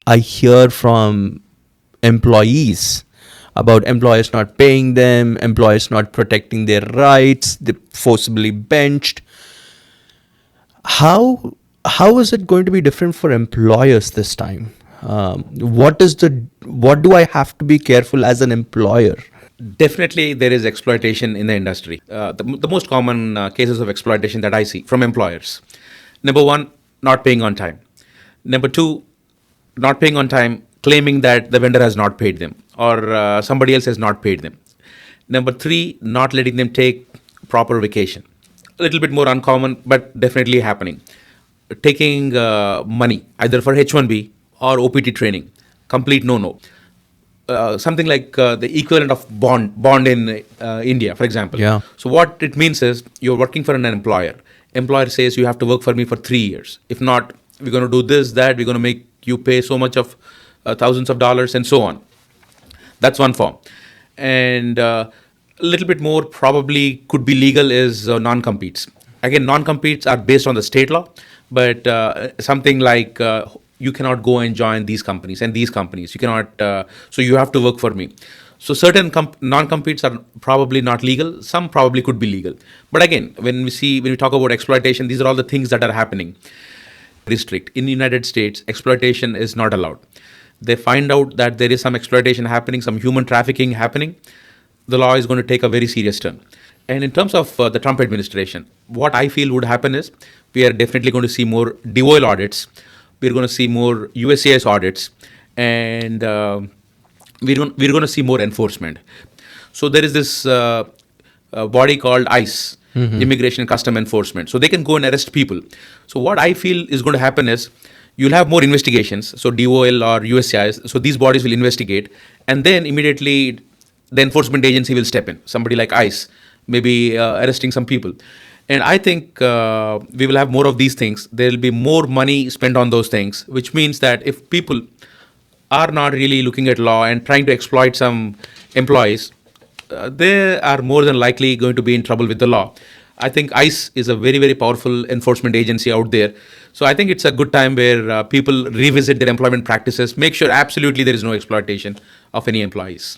I hear from employees about employers not paying them, employers not protecting their rights, they forcibly benched. How is it going to be different for employers this time? What do I have to be careful as an employer? Definitely, there is exploitation in the industry. The most common cases of exploitation that I see from employers: number one, not paying on time; number two, not paying on time, claiming that the vendor has not paid them or somebody else has not paid them; number three, not letting them take proper vacation. A little bit more uncommon, but definitely happening. Taking money either for H1B or OPT training, complete no. Something like the equivalent of bond in India, for example. Yeah. So what it means is you're working for an employer. Employer says you have to work for me for 3 years. If not, we're going to do this, that. We're going to make you pay so much of thousands of dollars and so on. That's one form. And a little bit more probably could be legal is non-competes. Again, non-competes are based on the state law, but something like you cannot go and join these companies and these companies. You cannot, so you have to work for me. So certain non-competes are probably not legal. Some probably could be legal. But again, when we talk about exploitation, these are all the things that are happening. Restrict. In the United States, exploitation is not allowed. They find out that there is some exploitation happening, some human trafficking happening, the law is going to take a very serious turn. And in terms of the Trump administration, what I feel would happen is we are definitely going to see more DOL audits. We're going to see more USCIS audits, and we're going to see more enforcement. So there is this body called ICE, Immigration and Custom Enforcement. So they can go and arrest people. So what I feel is going to happen is you'll have more investigations. So DOL or USCIS. So these bodies will investigate, and then immediately the enforcement agency will step in. Somebody like ICE, maybe arresting some people. And I think we will have more of these things. There will be more money spent on those things, which means that if people are not really looking at law and trying to exploit some employees, they are more than likely going to be in trouble with the law. I think ICE is a very, very powerful enforcement agency out there. So I think it's a good time where people revisit their employment practices, make sure absolutely there is no exploitation of any employees.